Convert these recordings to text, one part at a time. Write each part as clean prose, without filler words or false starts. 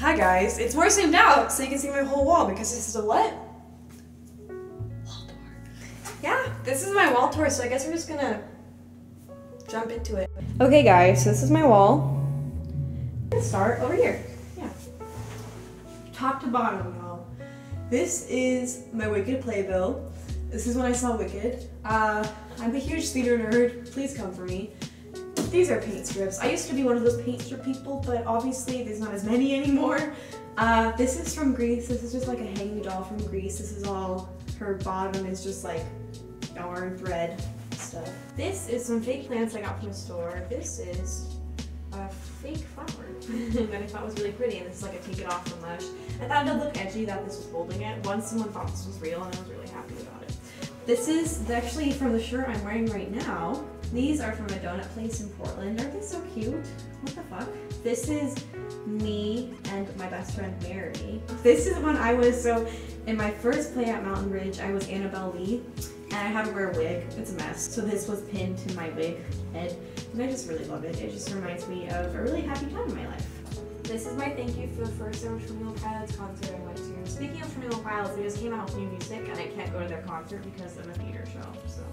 Hi guys, it's more zoomed out so you can see my whole wall because this is a what? Wall tour. Yeah, this is my wall tour, so I guess we're just gonna jump into it. Okay guys, so this is my wall. Let's start over here. Yeah. Top to bottom, y'all. This is my Wicked playbill. This is when I saw Wicked. I'm a huge theater nerd. Please come for me. These are paint strips. I used to be one of those paint strip people, but obviously there's not as many anymore. This is from Greece. This is just like a hanging doll from Greece. This is all, her bottom is just like yarn thread stuff. This is some fake plants I got from the store. This is a fake flower that I thought was really pretty, and this is like a take it off from Lush. I thought it would look edgy that this was holding it. Once someone thought this was real, and I was really happy about it. This is actually from the shirt I'm wearing right now. These are from a donut place in Portland. Aren't they so cute? What the fuck? This is me and my best friend Mary. This is when I was, so in my first play at Mountain Ridge, I was Annabelle Lee, and I had to wear a wig. It's a mess. So this was pinned to my wig head, and I just really love it. It just reminds me of a really happy time in my life. This is my thank you for the first ever Twenty Pilots concert I went to. Speaking of Twenty Pilots, they just came out with new music, and I can't go to their concert because of a theater show. So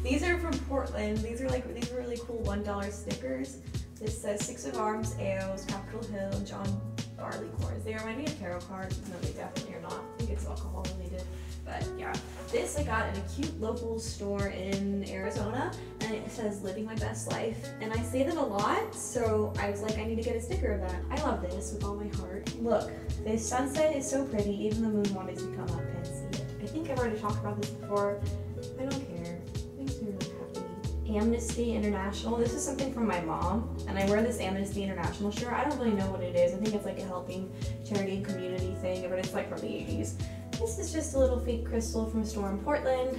these are from Portland. These are really cool $1 stickers. This says 6 of Arms, AOs, Capitol Hill, and John Barleycorns. They remind me of tarot cards. No, they definitely are not. I think it's alcohol related. But yeah, this I got in a cute local store in Arizona, and it says living my best life, and I say that a lot, so I was like, I need to get a sticker of that. I love this with all my heart. Look, this sunset is so pretty, even the moon wanted to come up and see it. I think I've already talked about this before. I don't care. Makes me really happy. Amnesty International. This is something from my mom, and I wear this Amnesty International shirt. I don't really know what it is. I think it's like a helping charity and community thing, but it's like from the 80s. This is just a little fake crystal from a store in Portland.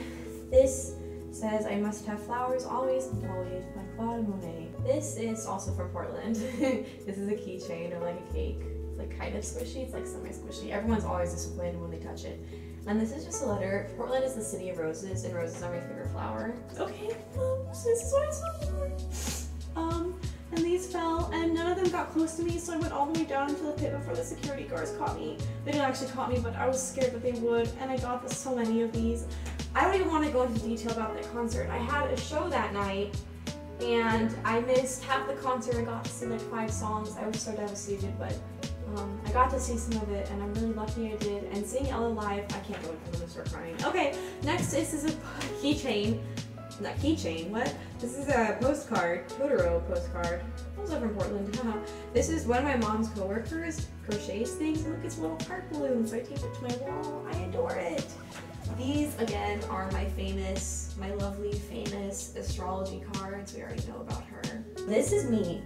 This says, I must have flowers always and always, by Claude Monet. This is also from Portland. This is a keychain or like a cake. It's like kind of squishy, it's like semi-squishy. Everyone's always disappointed when they touch it. And this is just a letter. Portland is the city of roses, and roses are my favorite flower. Okay, so this is what I saw. And these fell, and none of them got close to me, so I went all the way down into the pit before the security guards caught me. They didn't actually caught me, but I was scared that they would, and I got so many of these. I don't even want to go into detail about that concert. I had a show that night, and I missed half the concert. I got to see like 5 songs. I was so devastated, but I got to see some of it, and I'm really lucky I did. And seeing Ella live, I can't go into the start crying. Okay, next this is a keychain. Not keychain, what? This is a postcard, Totoro postcard. Also from Portland. This is one of my mom's coworkers crochets things. Look, it's a little heart balloon, so I taped it to my wall. I adore it. These, again, are my lovely, famous astrology cards. We already know about her. This is me,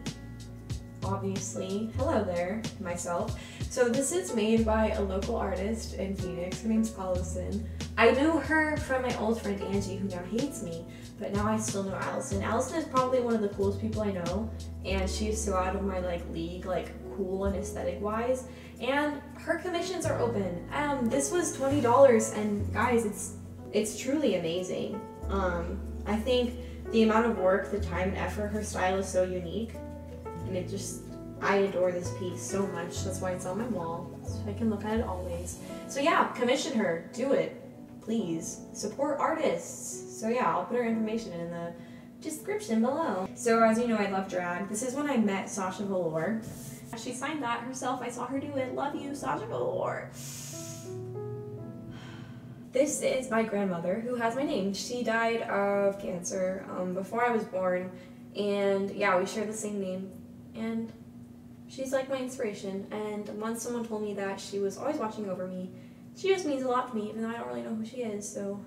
obviously. Hello there, myself. So this is made by a local artist in Phoenix. Her name's Alison. I knew her from my old friend Angie, who now hates me, but now I still know Alison. Alison is probably one of the coolest people I know, and she's so out of my league, cool and aesthetic wise. And her commissions are open. This was $20, and guys, it's truly amazing. I think the amount of work, the time and effort, her style is so unique, and I adore this piece so much. That's why it's on my wall, so I can look at it always. So yeah, commission her, do it. Please support artists. So yeah, I'll put her information in the description below. So as you know, I love drag. This is when I met Sasha Velour. She signed that herself. I saw her do it. Love you, Sasha Velour. This is my grandmother, who has my name. She died of cancer before I was born, and yeah, we share the same name, and she's like my inspiration. And once someone told me that she was always watching over me. She just means a lot to me, even though I don't really know who she is, so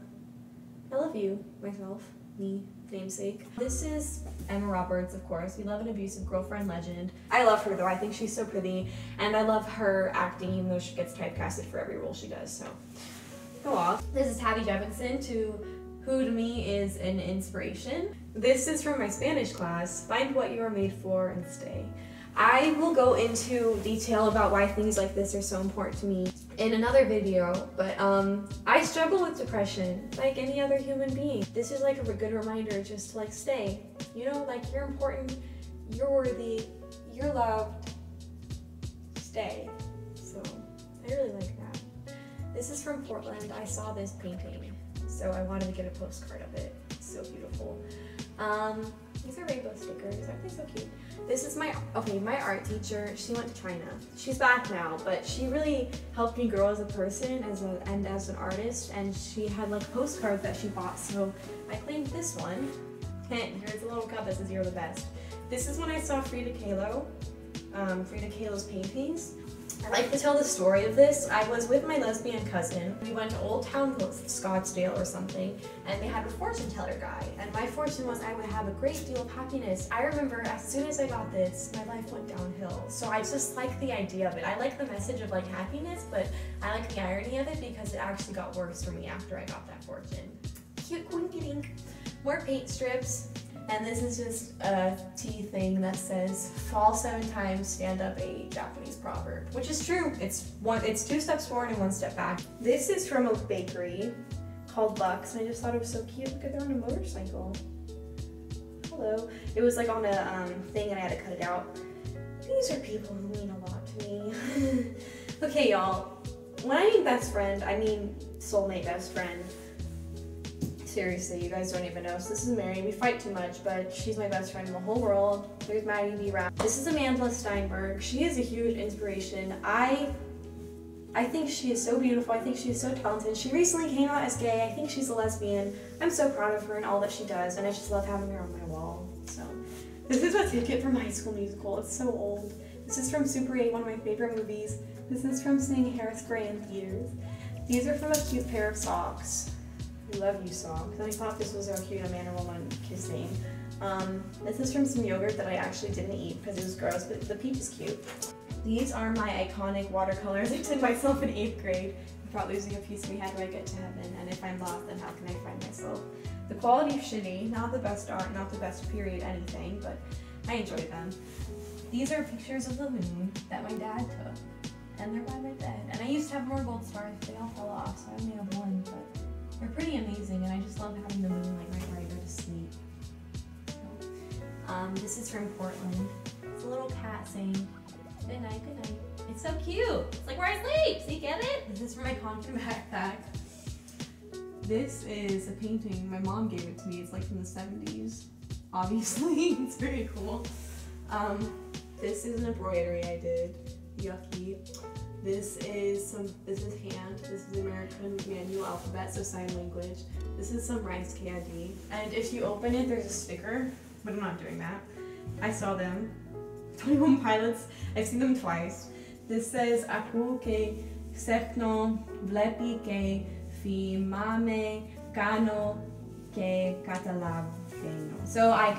I love you, myself, me, namesake. This is Emma Roberts, of course. We love an abusive girlfriend legend. I love her, though. I think she's so pretty, and I love her acting, even though she gets typecasted for every role she does, so go off. This is Tabby Jefferson, who to me is an inspiration. This is from my Spanish class. Find what you are made for and stay. I will go into detail about why things like this are so important to me in another video, but I struggle with depression like any other human being. This is like a good reminder just to stay. You know, you're important, you're worthy, you're loved, stay. I really like that. This is from Portland. I saw this painting, so I wanted to get a postcard of it. It's so beautiful. These are rainbow stickers. Aren't they so cute? This is my art teacher. She went to China. She's back now, but she really helped me grow as a person and as an artist, and she had like postcards that she bought, so I claimed this one. And here's a little cup that says "You're the best." This is when I saw Frida Kahlo's paintings. I like to tell the story of this. I was with my lesbian cousin. We went to Old Town Scottsdale or something, and they had a fortune teller guy. And my fortune was I would have a great deal of happiness. I remember as soon as I got this, my life went downhill. So I just like the idea of it. I like the message of like happiness, but I like the irony of it because it actually got worse for me after I got that fortune. Cute winky dink. More paint strips. And this is just a tea thing that says, fall 7 times, stand up 8, Japanese proverb. Which is true. It's 2 steps forward and 1 step back. This is from a bakery called Bucks, and I just thought it was so cute. Look at, they're on a motorcycle. Hello. It was like on a thing and I had to cut it out. These are people who mean a lot to me. Okay, y'all. When I mean best friend, I mean soulmate best friend. Seriously, you guys don't even know. So this is Mary. We fight too much, but she's my best friend in the whole world. There's Maddie B. Rap. This is Amanda Steinberg. She is a huge inspiration. I think she is so beautiful. I think she is so talented. She recently came out as gay. I think she's a lesbian. I'm so proud of her and all that she does, and I just love having her on my wall. So this is a ticket from High School Musical. It's so old. This is from Super 8, one of my favorite movies. This is from seeing Hairspray in theaters. These are from a cute pair of socks. I love you socks. And I thought this was so cute, a man and woman kissing. This is from some yogurt that I actually didn't eat because it was gross, but the peach is cute. These are my iconic watercolors I did myself in 8th grade. I'm probably losing a piece of me. How do I get to heaven? And if I'm lost, then how can I find myself? The quality is shitty, not the best art, not the best period anything, but I enjoy them. These are pictures of the moon that my dad took, and they're by my bed. And I used to have more gold stars, but they all fell off, so I only have 1, but they're pretty amazing, and I just love having the moon like right where I go to sleep. This is from Portland. It's a little cat saying, good night, good night. It's so cute. It's like where I sleep. See, get it? This is from my Compton backpack. This is a painting. My mom gave it to me. It's like from the 70s. Obviously, it's very cool. This is an embroidery I did. Yucky. This is hand. This is American manual alphabet, so sign language. This is some rice candy. And if you open it, there's a sticker, but I'm not doing that. I saw them. 21 Pilots. I've seen them twice. This says Aku ke sekno vlepi ke fi mame kano ke catalaveno. So I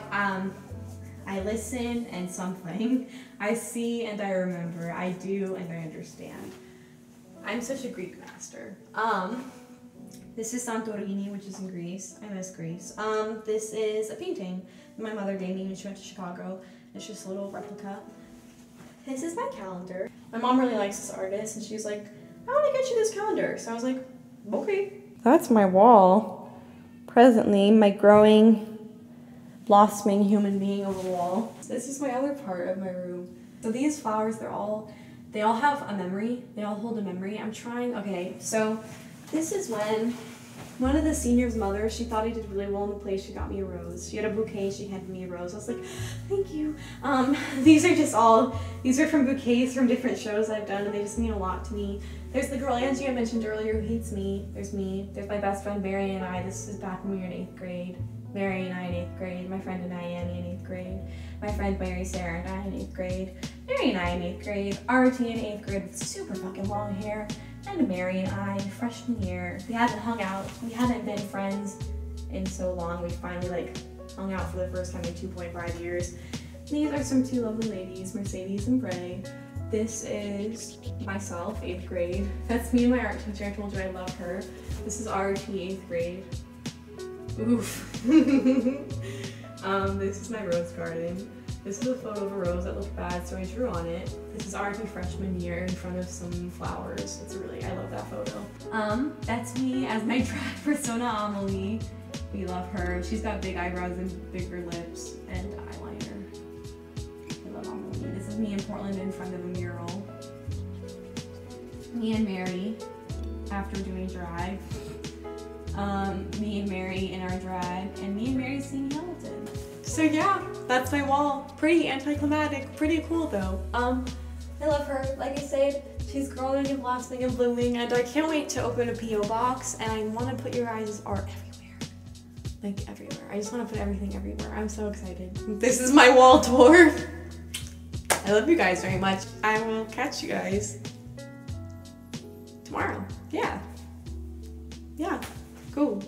listen and something. I see and I remember. I do and I understand. I'm such a Greek master. This is Santorini, which is in Greece. I miss Greece. This is a painting my mother gave me when she went to Chicago. It's just a little replica. This is my calendar. My mom really likes this artist, and she's like, I want to get you this calendar. So I was like, okay. That's my wall. Presently, my growing, blossoming human being of a wall. This is my other part of my room. So these flowers, they all have a memory. They all hold a memory. Okay, so this is when one of the seniors' mothers, she thought I did really well in the play. She got me a rose. She had a bouquet, she handed me a rose. I was like, thank you. These are from bouquets from different shows I've done, and they just mean a lot to me. There's the girl Angie I mentioned earlier who hates me. There's me. There's my best friend Mary and I. This is back when we were in 8th grade. Mary and I in 8th grade. My friend and I, Annie, in 8th grade. My friend Mary, Sarah, and I in 8th grade. Mary and I in 8th grade. Areti in 8th grade with super fucking long hair. And Mary and I, freshman year. We hadn't hung out. We hadn't been friends in so long. We finally hung out for the first time in 2.5 years. These are some 2 lovely ladies, Mercedes and Bray. This is myself, 8th grade. That's me and my art teacher. I told you I love her. This is Areti, 8th grade. Oof. This is my rose garden. This is a photo of a rose that looked bad, so I drew on it. This is Areti freshman year in front of some flowers. I love that photo. That's me as my drag persona, Amelie. We love her. She's got big eyebrows and bigger lips and eyeliner. I love Amelie. This is me in Portland in front of a mural. me and Mary after doing drag, me and Mary in our drag, and me and Mary singing Hamilton. So yeah, that's my wall. Pretty anticlimactic, pretty cool though. I love her. Like I said, she's growing and blossoming and blooming, and I can't wait to open a P.O. box, and I want to put your guys' art everywhere. Like everywhere. I just want to put everything everywhere. I'm so excited. This is my wall tour. I love you guys very much. I will catch you guys tomorrow. Yeah. Yeah. Cool.